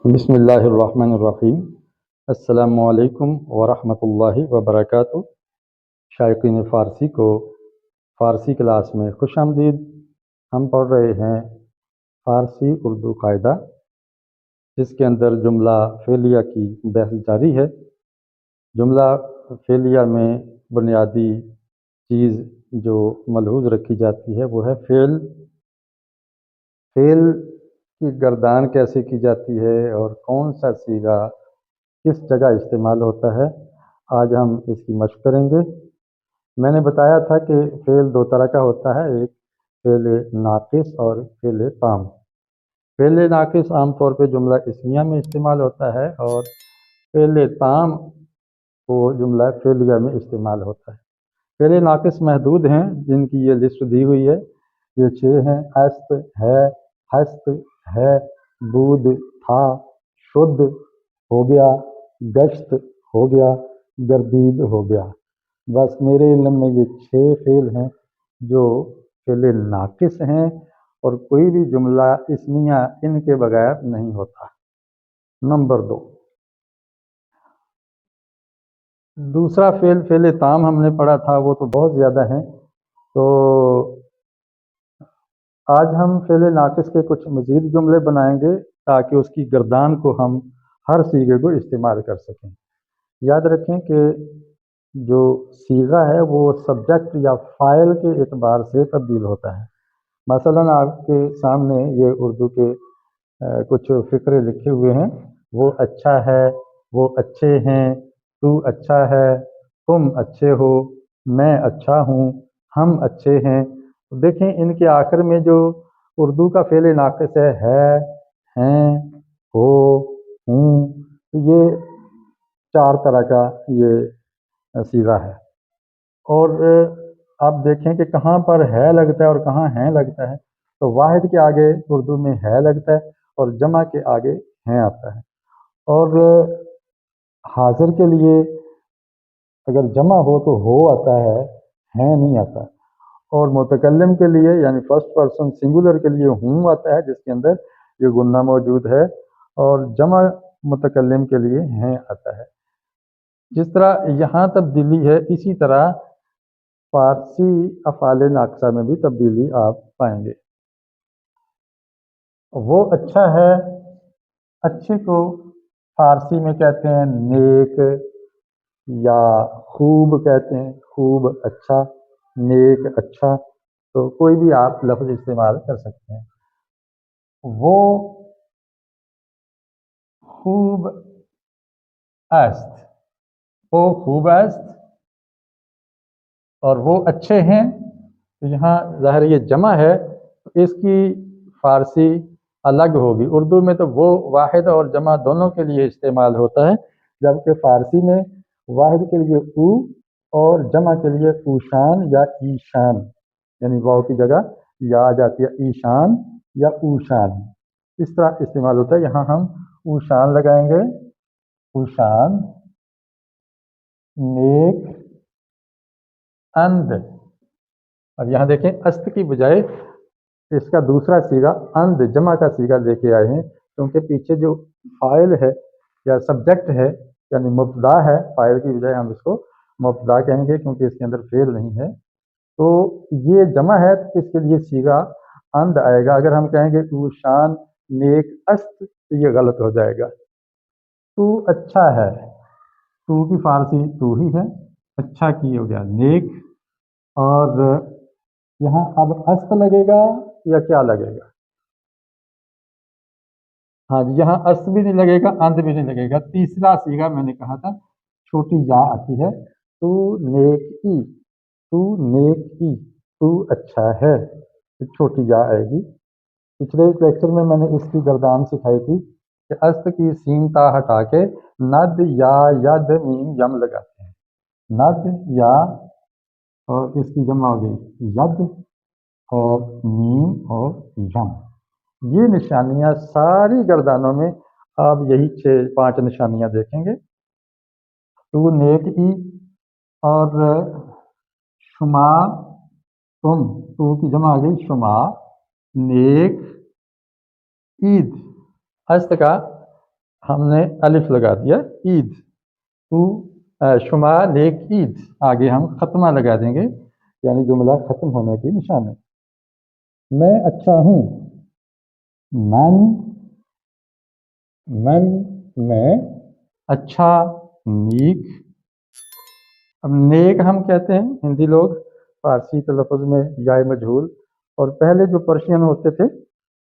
بسم اللہ الرحمن الرحیم۔ السلام علیکم ورحمۃ اللہ وبرکاتہ۔ شائقین فارسی کو فارسی کلاس میں خوش آمدید۔ ہم پڑھ رہے ہیں فارسی اردو قاعدہ، جس کے اندر جملہ فعلیہ کی بحث جاری ہے۔ جملہ فعلیہ میں بنیادی چیز جو ملحوظ رکھی جاتی ہے وہ ہے فعل۔ فعل کی گردان کیسے کی جاتی ہے اور کون سا صیغہ کس جگہ استعمال ہوتا ہے، آج ہم اس کی مشق کریں گے۔ میں نے بتایا تھا کہ فعل دو طرح کا ہوتا ہے، ایک فعل ناقص اور فعل تام۔ فعل ناقص عام طور پہ جملہ اسمیہ میں استعمال ہوتا ہے اور فعل تام وہ جملہ فعلیہ میں استعمال ہوتا ہے۔ فعل ناقص محدود ہیں، جن کی یہ لسٹ دی ہوئی ہے، یہ 6 ہیں: است ہے، ہست ہے، بود تھا، شد ہو گیا، گشت ہو گیا، گردید ہو گیا۔ بس میرے علم میں یہ 6 فعل ہیں جو فعل ناقص ہیں، اور کوئی بھی جملہ اسمیہ ان کے بغیر نہیں ہوتا۔ نمبر 2، دوسرا فعل تام ہم نے پڑھا تھا، وہ تو بہت زیادہ ہیں، تو آج ہم فعل ناقص کے کچھ مزید جملے بنائیں گے تاکہ اس کی گردان کو ہم ہر صیغے کو استعمال کر سکیں۔ یاد رکھیں کہ جو صیغہ ہے وہ سبجیکٹ یا فاعل کے اعتبار سے تبدیل ہوتا ہے۔ مثلا آپ کے سامنے یہ اردو کے کچھ فقرے لکھے ہوئے ہیں: وہ اچھا ہے، وہ اچھے ہیں، تو اچھا ہے، تم اچھے ہو، میں اچھا ہوں، ہم اچھے ہیں۔ دیکھیں ان کے آخر میں جو اردو کا فعل ناقص ہے، ہیں، ہو، ہوں، یہ 4 طرح کا یہ صیغہ ہے۔ اور آپ دیکھیں کہ کہاں پر ہے لگتا ہے اور کہاں ہیں لگتا ہے، تو واحد کے آگے اردو میں ہے لگتا ہے اور جمع کے آگے ہیں آتا ہے۔ اور حاضر کے لیے اگر جمع ہو تو ہو آتا ہے، ہیں نہیں آتا۔ اور متکلم کے لیے یعنی فرسٹ پرسن سنگولر کے لیے ہوں آتا ہے، جس کے اندر یہ گنہ موجود ہے، اور جمع متکلم کے لیے ہیں آتا ہے۔ جس طرح یہاں تبدیلی ہے، اسی طرح فارسی افعال ناقصہ میں بھی تبدیلی آپ پائیں گے۔ وہ اچھا ہے، اچھے کو فارسی میں کہتے ہیں نیک، یا خوب کہتے ہیں، خوب اچھا، نیک اچھا، تو کوئی بھی آپ لفظ استعمال کر سکتے ہیں۔ وہ خوب است، وہ خوب است، اور وہ اچھے ہیں، تو یہاں ظاہر یہ جمع ہے، تو اس کی فارسی الگ ہوگی۔ اردو میں تو وہ واحد اور جمع دونوں کے لیے استعمال ہوتا ہے، جبکہ فارسی میں واحد کے لیے او اور جمع کے لیے اوشان یا ایشان، یعنی واو کی جگہ یا آ جاتی ہے ایشان یا اوشان، اس طرح استعمال ہوتا ہے۔ یہاں ہم اوشان لگائیں گے، اوشان، نیک، اند، اور یہاں دیکھیں است کی بجائے اس کا دوسرا صیغہ اند جمع کا صیغہ لے کے آئے ہیں، کیونکہ پیچھے جو فاعل ہے یا سبجیکٹ ہے یعنی مبتدا ہے، فاعل کی بجائے ہم اس کو مبتدا کہیں گے کیونکہ اس کے اندر فعل نہیں ہے، تو یہ جمع ہے، تو اس کے لیے صیغہ اند آئے گا۔ اگر ہم کہیں گے اوشان نیک است تو یہ غلط ہو جائے گا۔ تو اچھا ہے، تو کی فارسی تو ہی ہے، اچھا کی ہو گیا نیک، اور یہاں اب است لگے گا یا کیا لگے گا؟ ہاں جی، یہاں است بھی نہیں لگے گا، اند بھی نہیں لگے گا۔ تیسرا صیغہ میں نے کہا تھا چھوٹی یا آتی ہے، تو نیک ای، تو نیک ای، تو اچھا ہے، چھوٹی یا آئے گی۔ پچھلے لیکچر میں نے اس کی گردان سکھائی تھی کہ است کی سین تا ہٹا کے ند یا ید میم یم لگاتے ہیں، ند یا، اور اس کی جمع ہو گئی ید اور میم اور یم۔ یہ نشانیاں ساری گردانوں میں آپ یہی 5 نشانیاں دیکھیں گے۔ تو نیک ای، اور شما، تم، تو کی جمع آ گئی شما، نیک، عید، است کا ہم نے الف لگا دیا عید، تو شما نیک عید، آگے ہم ختمہ لگا دیں گے، یعنی جملہ ختم ہونے کی نشانی۔ میں اچھا ہوں، من میں، اچھا نیک۔ اب نیک ہم کہتے ہیں ہندی لوگ، فارسی تلفظ میں یائے مجہول، اور پہلے جو پرشین ہوتے تھے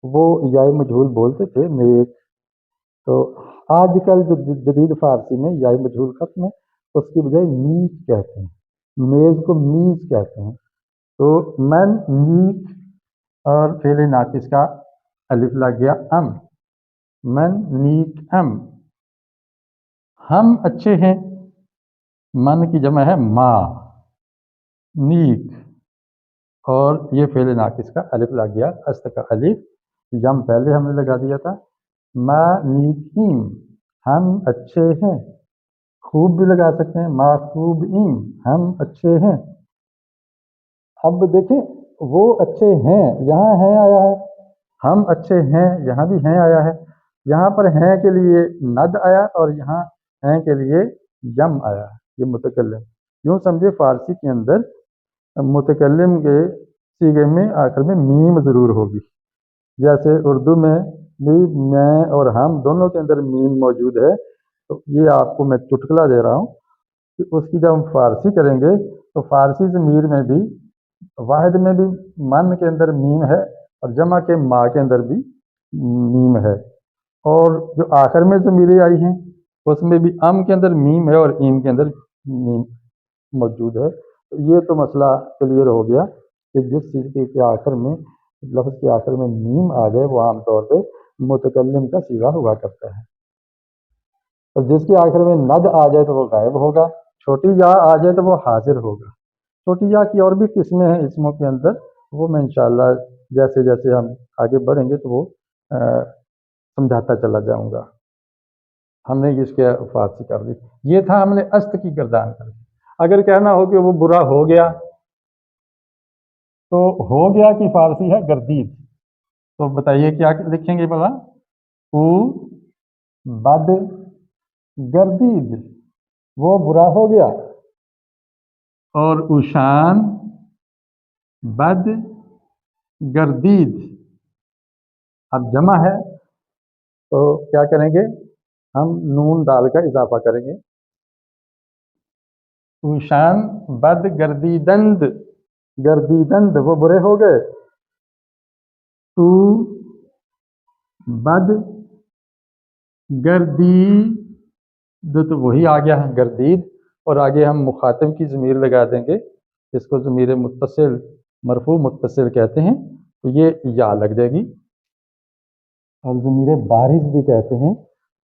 وہ یائے مجہول بولتے تھے نیک، تو آج کل جو جدید فارسی میں یائے مجہول ختم ہے، اس کی بجائے نیک کہتے ہیں، میز کو میز کہتے ہیں۔ تو من نیک، اور فعل ناقص کا الف لگ گیا ام، من نیک ام۔ ہم اچھے ہیں، من کی جمع ہے ما، نیک، اور یہ فعل ناقص کا الف لگ گیا، است کا الف، یم پہلے ہم نے لگا دیا تھا، ما نیکیم، ہم اچھے ہیں، خوب بھی لگا سکتے ہیں، ما خوب ایم، ہم اچھے ہیں۔ اب دیکھیں وہ اچھے ہیں، یہاں ہیں آیا ہے، ہم اچھے ہیں، یہاں بھی ہیں آیا ہے، یہاں پر ہیں کے لیے ند آیا، اور یہاں ہیں کے لیے یم آیا ہے، یہ متکلم۔ یوں سمجھے فارسی کے اندر متکلم کے صیغے میں آخر میں میم ضرور ہوگی، جیسے اردو میں بھی میں اور ہم دونوں کے اندر میم موجود ہے، تو یہ آپ کو میں چٹکلا دے رہا ہوں کہ اس کی جب ہم فارسی کریں گے تو فارسی ضمیر میں بھی، واحد میں بھی من کے اندر میم ہے، اور جمع کے ما کے اندر بھی میم ہے، اور جو آخر میں ضمیریں آئی ہیں اس میں بھی ام کے اندر میم ہے اور ایم کے اندر میم موجود ہے۔ تو یہ تو مسئلہ کلیئر ہو گیا کہ جس چیز کے آخر میں، لفظ کے آخر میں میم آ جائے وہ عام طور پہ متکلم کا صیغہ ہوا کرتا ہے، اور جس کے آخر میں ند آ جائے تو وہ غائب ہوگا، چھوٹی یا آ جائے تو وہ حاضر ہوگا۔ چھوٹی یا کی اور بھی قسمیں ہیں اسموں کے اندر، وہ میں انشاءاللہ جیسے جیسے ہم آگے بڑھیں گے تو وہ سمجھاتا چلا جاؤں گا۔ ہم نے اس کے فارسی کر لی، یہ تھا ہم نے است کی گردان کر لی۔ اگر کہنا ہو کہ وہ برا ہو گیا، تو ہو گیا کی فارسی ہے گردید، تو بتائیے کیا لکھیں گے بلا؟ او بد گردید، وہ برا ہو گیا، اور اوشان بد گردید۔ اب جمع ہے تو کیا کریں گے؟ ہم نون ڈال کر اضافہ کریں گے، اوشان بد گردیدند، گردیدند وہ برے ہو گئے، تو بد گردید تو وہی آ گیا ہے گردید، اور آگے ہم مخاطب کی ضمیر لگا دیں گے، جس کو ضمیر متصل، مرفوع متصل کہتے ہیں، تو یہ یا لگ جائے گی، اور ضمیر بارز بھی کہتے ہیں،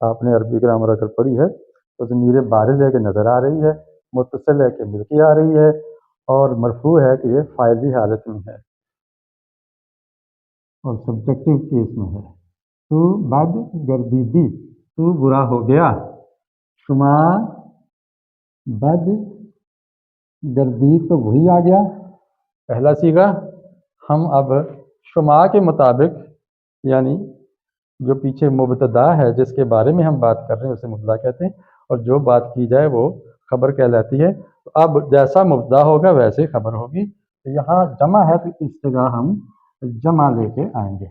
آپ نے عربی گرامر اگر پڑھی ہے تو ضمیر بارز ہے کہ نظر آ رہی ہے، متصل ہے کہ مل کے آ رہی ہے، اور مرفوع ہے کہ یہ فاعلی حالت میں ہے اور سبجیکٹو کیس میں ہے۔ تو بد گردیدی، تو برا ہو گیا، شما بد گردید تو وہی آ گیا پہلا صیغہ۔ ہم اب شما کے مطابق، یعنی جو پیچھے مبتدا ہے جس کے بارے میں ہم بات کر رہے ہیں اسے مبتدا کہتے ہیں، اور جو بات کی جائے وہ خبر کہلاتی ہے، تو اب جیسا مبتدا ہوگا ویسے ہی خبر ہوگی۔ تو یہاں جمع ہے تو اس جگہ ہم جمع لے کے آئیں گے،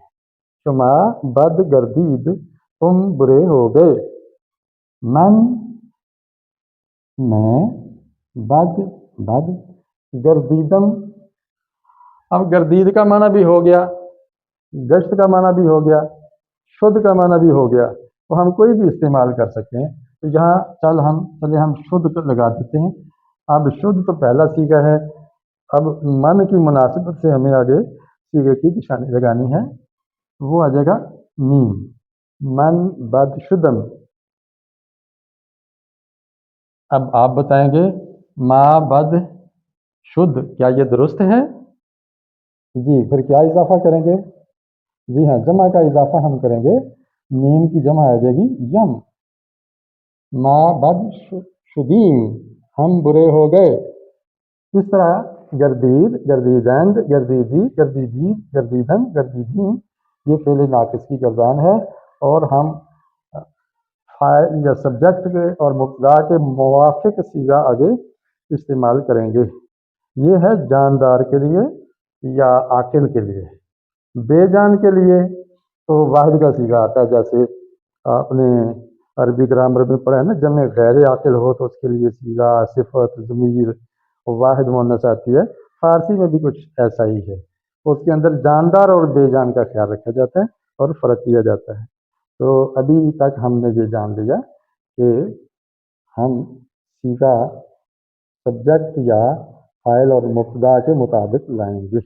شما بد گردید، تم برے ہو گئے، من میں، بد گردیدم۔ اب گردید کا معنی بھی ہو گیا، گشت کا معنی بھی ہو گیا، شدھ کا معنی بھی ہو گیا، تو ہم کوئی بھی استعمال کر سکتے ہیں۔ تو یہاں چلے ہم شدھ لگا دیتے ہیں۔ اب شدھ تو پہلا صیغہ ہے، اب من کی مناسبت سے ہمیں آگے صیغے کی نشانی لگانی ہے، وہ آ جائے گا میم، من بد شدم۔ اب آپ بتائیں گے ما بد شدھ، کیا یہ درست ہے؟ جی، پھر کیا اضافہ کریں گے؟ جی ہاں، جمع کا اضافہ ہم کریں گے، میم کی جمع آ جائے گی یم، ما بد شدیم، ہم برے ہو گئے۔ اس طرح گردید، گردیدند، گردیدی، گردیدید، گردیدن، گردیدین، یہ فعل ناقص کی گردان ہے، اور ہم فاعل یا سبجیکٹ کے اور مبتدا کے موافق صیغہ آگے استعمال کریں گے۔ یہ ہے جاندار کے لیے یا عاقل کے لیے۔ بے جان کے لیے تو واحد کا صیغہ آتا ہے، جیسے آپ نے عربی گرامر میں پڑھا ہے نا، جمع غیر عاقل ہو تو اس کے لیے صیغہ، صفت، ضمیر، واحد مؤنث آتی ہے۔ فارسی میں بھی کچھ ایسا ہی ہے، اس کے اندر جاندار اور بے جان کا خیال رکھا جاتا ہے اور فرق کیا جاتا ہے۔ تو ابھی تک ہم نے یہ جان لیا کہ ہم صیغہ سبجیکٹ یا فاعل اور مبتدا کے مطابق لائیں گے۔